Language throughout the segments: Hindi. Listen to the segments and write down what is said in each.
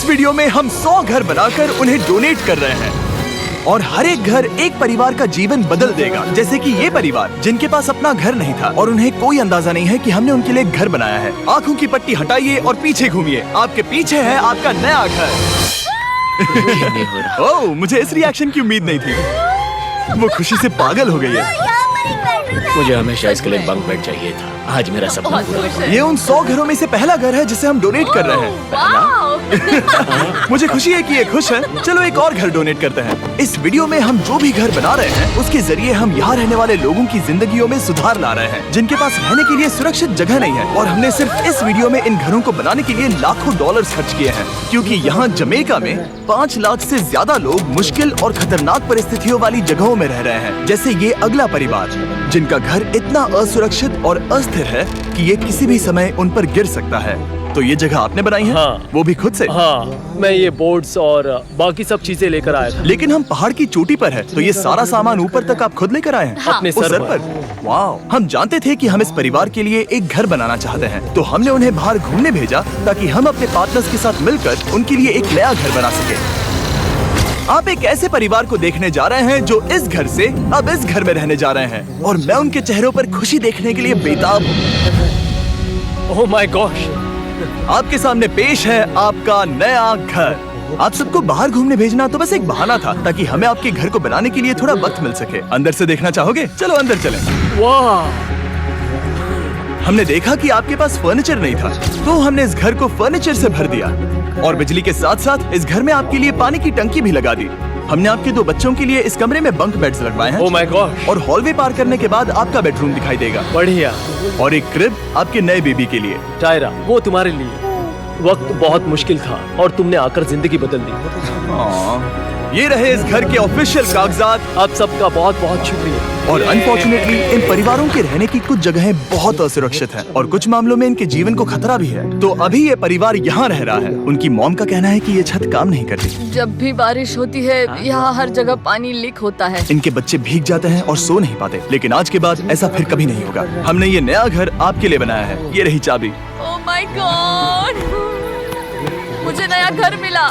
वीडियो में हम 100 घर बनाकर उन्हें डोनेट कर रहे हैं और हर एक घर एक परिवार का जीवन बदल देगा। जैसे कि ये परिवार जिनके पास अपना घर नहीं था और उन्हें कोई अंदाजा नहीं है कि हमने उनके लिए घर बनाया है। आंखों की पट्टी हटाइए और पीछे घूमिए। आपके पीछे है आपका नया घर। ओह, मुझे इस रिएक्शन की उम्मीद नहीं थी। वो खुशी से पागल हो गई है। मुझे हमेशा इसके लिए बंक बेड चाहिए था। आज मेरा सपना पूरा हुआ। ये उन 100 घरों में से पहला घर है जिसे हम डोनेट कर रहे हैं। मुझे खुशी है कि ये खुश है। चलो एक और घर डोनेट करते हैं। इस वीडियो में हम जो भी घर बना रहे हैं उसके जरिए हम यहाँ रहने वाले लोगों की जिंदगियों में सुधार ला रहे हैं, जिनके पास रहने के लिए सुरक्षित जगह नहीं है। और हमने सिर्फ इस वीडियो में इन घरों को बनाने के लिए लाखों डॉलर्स खर्च किए हैं, क्योंकि यहाँ जमैका में 5 लाख से ज्यादा लोग मुश्किल और खतरनाक परिस्थितियों वाली जगहों में रह रहे हैं। जैसे ये अगला परिवार जिनका घर इतना असुरक्षित और अस्थिर है कि ये किसी भी समय उन पर गिर सकता है। तो ये जगह आपने बनाई है? हाँ। वो भी खुद से? हाँ, मैं ये बोर्ड्स और बाकी सब चीजें लेकर आया था। लेकिन हम पहाड़ की चोटी पर है, तो ये सारा सामान ऊपर तक आप खुद लेकर आए हैं? हाँ। अपने सर पर। वाओ! हम जानते थे कि हम इस परिवार के लिए एक घर बनाना चाहते हैं, तो हमने उन्हें बाहर घूमने भेजा ताकि हम अपने पार्टनर्स के साथ मिलकर उनके लिए एक नया घर बना सके। आप एक ऐसे परिवार को देखने जा रहे हैं जो इस घर से अब इस घर में रहने जा रहे हैं, और मैं उनके चेहरों पर खुशी देखने के लिए बेताब हूँ। Oh my gosh! आपके सामने पेश है आपका नया घर। आप सबको बाहर घूमने भेजना तो बस एक बहाना था ताकि हमें आपके घर को बनाने के लिए थोड़ा वक्त मिल सके। अंदर से देखना चाहोगे? चलो अंदर चलें। वाह! हमने देखा कि आपके पास फर्नीचर नहीं था, तो हमने इस घर को फर्नीचर से भर दिया और बिजली के साथ साथ इस घर में आपके लिए पानी की टंकी भी लगा दी। हमने आपके 2 बच्चों के लिए इस कमरे में बंक बेड्स लगवाए हैं। Oh my gosh! और हॉलवे पार करने के बाद आपका बेडरूम दिखाई देगा। बढ़िया। और एक क्रिब आपके नए बेबी के लिए। टायरा, वो तुम्हारे लिए। वक्त बहुत मुश्किल था और तुमने आकर जिंदगी बदल दी। ये रहे इस घर के ऑफिशियल कागजात। आप सबका बहुत बहुत शुक्रिया। और अनफॉर्चुनेटली इन परिवारों के रहने की कुछ जगहें बहुत असुरक्षित हैं और कुछ मामलों में इनके जीवन को खतरा भी है। तो अभी ये परिवार यहाँ रह रहा है। उनकी मॉम का कहना है कि ये छत काम नहीं करती। जब भी बारिश होती है यहाँ हर जगह पानी लीक होता है। इनके बच्चे भीग जाते हैं और सो नहीं पाते, लेकिन आज के बाद ऐसा फिर कभी नहीं होगा। हमने ये नया घर आपके लिए बनाया है। ये रही चाबी। Oh my God! मुझे नया घर मिला।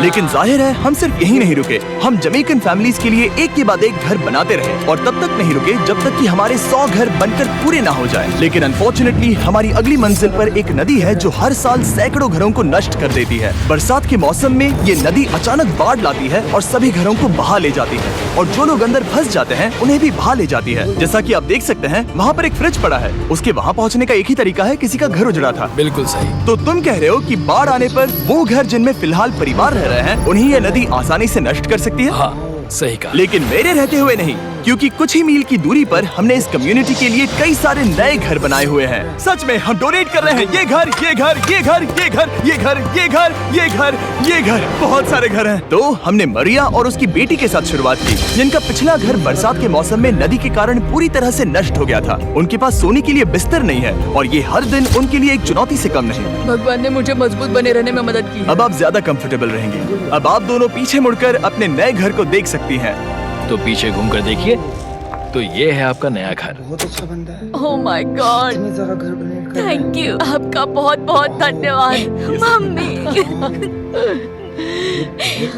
लेकिन जाहिर है हम सिर्फ यही नहीं रुके। हम जमैकन फैमिलीज के लिए एक के बाद एक घर बनाते रहे और तब तक नहीं रुके जब तक कि हमारे 100 घर बनकर पूरे ना हो जाए। लेकिन अनफॉर्चुनेटली हमारी अगली मंजिल पर एक नदी है जो हर साल सैकड़ों घरों को नष्ट कर देती है। बरसात के मौसम में ये नदी अचानक बाढ़ लाती है और सभी घरों को बहा ले जाती है, और जो लोग अंदर फंस जाते हैं उन्हें भी बहा ले जाती है। जैसा कि आप देख सकते हैं वहाँ पर एक फ्रिज पड़ा है। उसके वहाँ पहुँचने का एक ही तरीका है, किसी का घर उजड़ा था। बिल्कुल सही। तो तुम कह रहे हो कि बाढ़ आने पर वो घर जिनमें फिलहाल परिवार रह रहे हैं उन्हें ये नदी आसानी से नष्ट कर सकती है? हाँ, सही कहा। लेकिन मेरे रहते हुए नहीं, क्योंकि कुछ ही मील की दूरी पर हमने इस कम्युनिटी के लिए कई सारे नए घर बनाए हुए हैं। सच में हम डोनेट कर रहे हैं। ये घर, ये घर, ये घर, ये घर, ये घर, ये घर, ये घर, ये घर, बहुत सारे घर हैं। तो हमने मरिया और उसकी बेटी के साथ शुरुआत की, जिनका पिछला घर बरसात के मौसम में नदी के कारण पूरी तरह से नष्ट हो गया था। उनके पास सोने के लिए बिस्तर नहीं है और ये हर दिन उनके लिए एक चुनौती से कम नहीं। भगवान ने मुझे मजबूत बने रहने में मदद की। अब आप ज्यादा कंफर्टेबल रहेंगी। अब आप दोनों पीछे मुड़कर अपने नए घर को देख सकती हैं। तो पीछे घूमकर देखिए, तो ये है आपका नया घर। बहुत अच्छा बंदा है। Oh my God! इतनी ज़्यादा घर डोनेट कर रहा है। Thank you. आपका बहुत बहुत धन्यवाद मम्मी।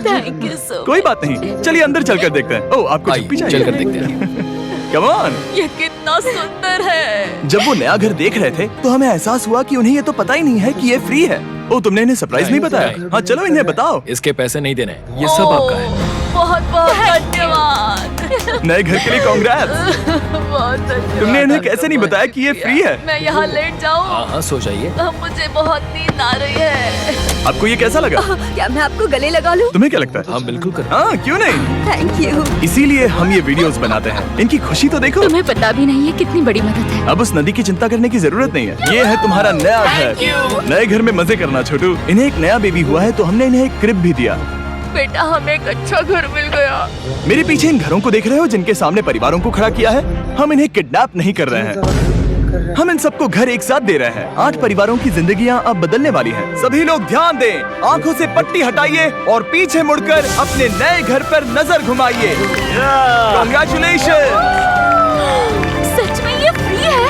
Thank you so. कोई बात नहीं, चलिए अंदर चलकर देखते हैं। ओह, आपको आइए, चुप्पी चाहिए? चलकर देखते हैं। Come on. ये कितना सुंदर है। जब वो नया घर देख रहे थे तो हमें एहसास हुआ कि उन्हें ये तो पता ही नहीं है कि ये फ्री है। ओ, तुमने इन्हें सरप्राइज नहीं बताया? हाँ, चलो इन्हें बताओ। इसके पैसे नहीं देने, ये सब आपका है। बहुत बहुत धन्यवाद। नए घर के लिए कांग्रेट्स। बहुत धन्यवाद। तुमने इन्हें कैसे नहीं बताया कि ये फ्री है? मैं यहाँ लेट जाऊँ? हाँ हाँ, सो जाइए। मुझे बहुत नींद आ रही है। आपको ये कैसा लगा? क्या मैं आपको गले लगा लूं? तुम्हें क्या लगता है? हाँ बिल्कुल कर। हाँ, क्यों नहीं? Thank you. इसीलिए हम ये वीडियोस बनाते हैं। इनकी खुशी तो देखो। तुम्हें पता भी नहीं है कितनी बड़ी मदद है। अब उस नदी की चिंता करने की जरूरत नहीं है। ये है तुम्हारा नया घर। नए घर में मजे करना छोटू। इन्हें एक नया बेबी हुआ है तो हमने इन्हें एक क्रिब भी दिया। बेटा, हमें एक अच्छा घर मिल गया। मेरे पीछे इन घरों को देख रहे हो जिनके सामने परिवारों को खड़ा किया है? हम इन्हें किडनैप नहीं कर रहे हैं। हम इन सबको घर एक साथ दे रहे हैं। 8 परिवारों की जिंदगियां अब बदलने वाली हैं। सभी लोग ध्यान दें, आंखों से पट्टी हटाइए और पीछे मुड़कर अपने नए घर पर नजर घुमाइए। Congratulations! सच में ये फ्री है?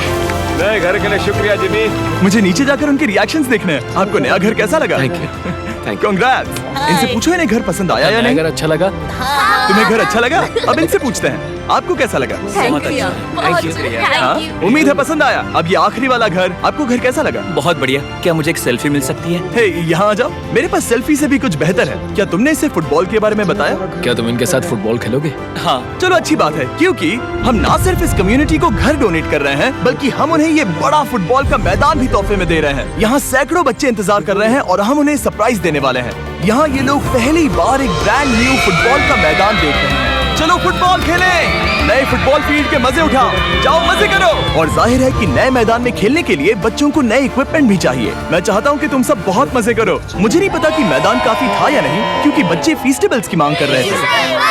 नए घर के लिए शुक्रिया जिमी। मुझे नीचे जाकर उनके रिएक्शंस देखने हैं। आपको नया घर कैसा लगा? Thank you. कांग्रेट्स। इनसे पूछो इन्हें घर पसंद आया या नहीं? अगर अच्छा लगा तुम्हें घर अच्छा लगा? अब इनसे पूछते हैं आपको कैसा लगा? थैंक यू हाँ? उम्मीद है पसंद आया। अब ये आखिरी वाला घर, आपको घर कैसा लगा? बहुत बढ़िया। क्या मुझे एक सेल्फी मिल सकती है? हे, यहाँ आ जाओ। मेरे पास सेल्फी से भी कुछ बेहतर है। क्या तुमने इसे फुटबॉल के बारे में बताया? क्या तुम इनके साथ फुटबॉल खेलोगे? हाँ। चलो अच्छी बात है, क्योंकि हम ना सिर्फ इस कम्युनिटी को घर डोनेट कर रहे हैं, बल्कि हम उन्हें ये बड़ा फुटबॉल का मैदान भी तोहफे में दे रहे हैं। यहाँ सैकड़ों बच्चे इंतजार कर रहे हैं और हम उन्हें सरप्राइज देने वाले हैं। यहाँ ये लोग पहली बार एक ब्रांड न्यू फुटबॉल का मैदान देख रहे हैं। चलो फुटबॉल खेलें, नए फुटबॉल फील्ड के मजे उठाओ, जाओ मजे करो। और जाहिर है कि नए मैदान में खेलने के लिए बच्चों को नए इक्विपमेंट भी चाहिए। मैं चाहता हूँ कि तुम सब बहुत मजे करो। मुझे नहीं पता कि मैदान काफी था या नहीं, क्योंकि बच्चे फीस्टेबल्स की मांग कर रहे थे।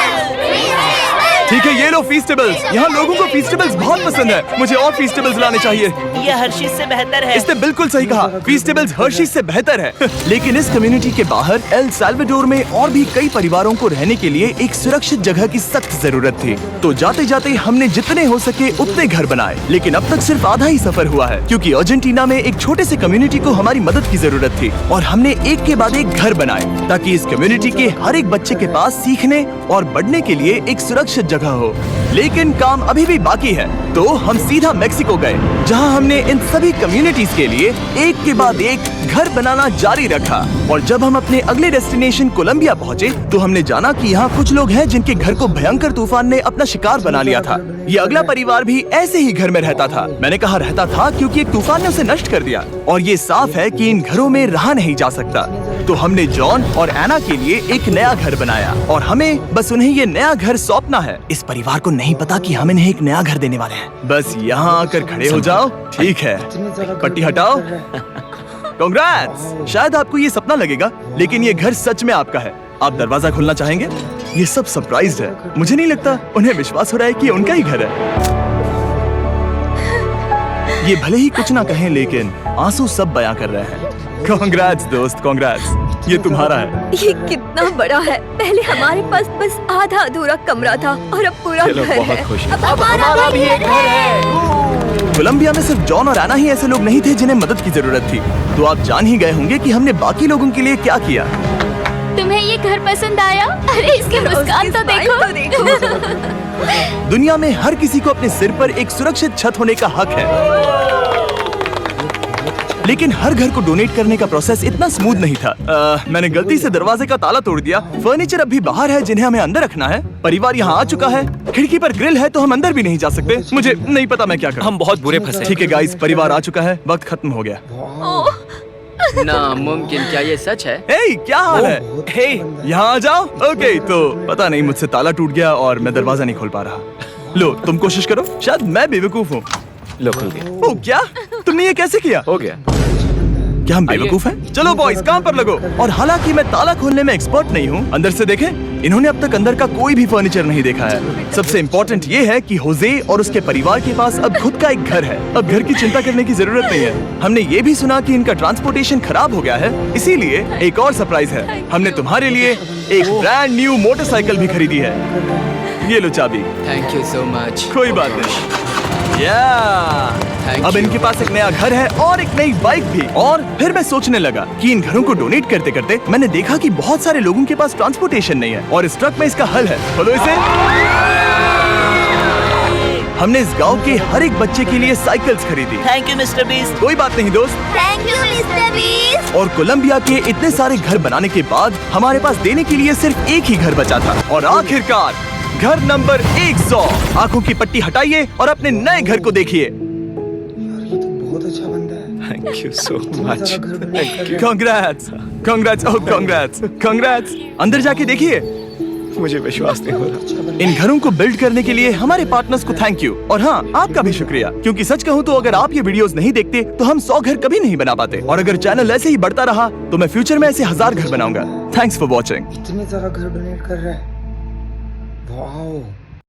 ठीक है, ये लो फीस्टेबल्स। यहाँ लोगों को फीस्टेबल्स बहुत पसंद है। मुझे और फीस्टेबल्स लाने चाहिए। ये हर्षीज से बेहतर है। इसने बिल्कुल सही कहा, फीस्टेबल्स हर्शीज से बेहतर है। लेकिन इस कम्युनिटी के बाहर एल साल्वाडोर में और भी कई परिवारों को रहने के लिए एक सुरक्षित जगह की सख्त जरूरत थी। तो जाते जाते हमने जितने हो सके उतने घर बनाए। लेकिन अब तक सिर्फ आधा ही सफर हुआ है, क्योंकि अर्जेंटीना में एक छोटे से कम्युनिटी को हमारी मदद की जरूरत थी। और हमने एक के बाद एक घर बनाए, ताकि इस कम्युनिटी के हर एक बच्चे के पास सीखने और बढ़ने के लिए एक सुरक्षित जगह हो। लेकिन काम अभी भी बाकी है, तो हम सीधा मेक्सिको गए, जहां हमने इन सभी कम्युनिटीज के लिए एक के बाद एक घर बनाना जारी रखा। और जब हम अपने अगले डेस्टिनेशन कोलंबिया पहुंचे, तो हमने जाना कि यहाँ कुछ लोग हैं जिनके घर को भयंकर तूफान ने अपना शिकार बना लिया था। ये अगला परिवार भी ऐसे ही घर में रहता था। मैंने कहा रहता था, क्योंकि एक तूफान ने उसे नष्ट कर दिया। और ये साफ है कि इन घरों में रहा नहीं जा सकता। तो हमने जॉन और एना के लिए एक नया घर बनाया, और हमें बस उन्हें ये नया घर सौंपना है। इस परिवार को नहीं पता कि हम इन्हें एक नया घर देने वाले हैं। बस यहाँ आकर खड़े हो जाओ। ठीक है, पट्टी हटाओ। कांग्रेट्स। शायद आपको ये सपना लगेगा, लेकिन ये घर सच में आपका है। आप दरवाजा खोलना चाहेंगे? ये सब सरप्राइज्ड है। मुझे नहीं लगता उन्हें विश्वास हो रहा है कि ये उनका ही घर है। ये भले ही कुछ ना कहें, लेकिन आंसू सब बयां कर रहे हैं। कांग्रेट्स दोस्त, कांग्रेट्स। ये तुम्हारा है। ये कितना बड़ा है। पहले हमारे पास बस आधा अधूरा कमरा था और अब पूरा घर है। है। अब हमारा भी एक घर है। कोलंबिया में सिर्फ जॉन और एना ही ऐसे लोग नहीं थे जिन्हें मदद की जरूरत थी। तो आप जान ही गए होंगे कि हमने बाकी लोगों के लिए क्या किया। तुम्हें ये घर पसंद आया? अरे इसकी मुस्कान तो देखो। दुनिया में हर किसी को अपने सिर पर एक सुरक्षित छत होने का हक है, लेकिन हर घर को डोनेट करने का प्रोसेस इतना स्मूथ नहीं था। मैंने गलती से दरवाजे का ताला तोड़ दिया। फर्नीचर अब भी बाहर है, जिन्हें हमें अंदर रखना है। परिवार यहाँ आ चुका है। खिड़की पर ग्रिल है, तो हम अंदर भी नहीं जा सकते। मुझे नहीं पता मैं क्या करूं। हम बहुत बुरे फंसे। ठीक है गाइस, परिवार आ चुका है। वक्त खत्म हो गया। नामुमकिन, क्या ये सच है? हे, क्या हाल है? हे, यहाँ आ जाओ। ओके, तो पता नहीं मुझसे ताला टूट गया और मैं दरवाजा नहीं खोल पा रहा। लो, तुम कोशिश करो। शायद मैं बेवकूफ हूँ। लो, खुल गया। ओ क्या? तुमने ये कैसे किया? हो गया। क्या हम बेवकूफ हैं? चलो बॉयज, काम पर लगो। और हालांकि मैं ताला खोलने में एक्सपर्ट नहीं हूँ, अंदर से देखें, इन्होंने अब तक अंदर का कोई भी फर्नीचर नहीं देखा है। सबसे इम्पोर्टेंट ये है कि होजे और उसके परिवार के पास अब खुद का एक घर है। अब घर की चिंता करने की जरूरत नहीं है। हमने ये भी सुना कि इनका ट्रांसपोर्टेशन खराब हो गया है, इसीलिए एक और सरप्राइज है। हमने तुम्हारे लिए एक ब्रांड न्यू मोटरसाइकिल भी खरीदी है। ये लो चाबी। Thank you so much. कोई बात नहीं। अब इनके पास एक नया घर है और एक नई बाइक भी। और फिर मैं सोचने लगा कि इन घरों को डोनेट करते करते मैंने देखा कि बहुत सारे लोगों के पास ट्रांसपोर्टेशन नहीं है, और इस ट्रक में इसका हल है। खोलो इसे। हमने इस गांव के हर एक बच्चे के लिए साइकिल्स खरीदी। Thank you mister beast. कोई बात नहीं दोस्त। Thank you mister beast. और कोलंबिया के इतने सारे घर बनाने के बाद हमारे पास देने के लिए सिर्फ एक ही घर बचा था। और आखिरकार घर नंबर 100। आंखों की पट्टी हटाइए और अपने नए घर को देखिए। ये तो बहुत अच्छा बंदा है। Thank you so much. Congrats, congrats, oh congrats, congrats. अंदर जाके देखिए। मुझे विश्वास नहीं हो रहा। इन घरों को बिल्ड करने के लिए हमारे पार्टनर्स को थैंक यू। और हाँ, आपका भी शुक्रिया, क्योंकि सच कहूँ तो अगर आप ये वीडियोस नहीं देखते तो हम 100 घर कभी नहीं बना पाते। और अगर चैनल ऐसे ही बढ़ता रहा तो मैं फ्यूचर में ऐसे 1000 घर बनाऊंगा। Thanks for watching. इतने सारा घर डोनेट कर रहा है। वाओ।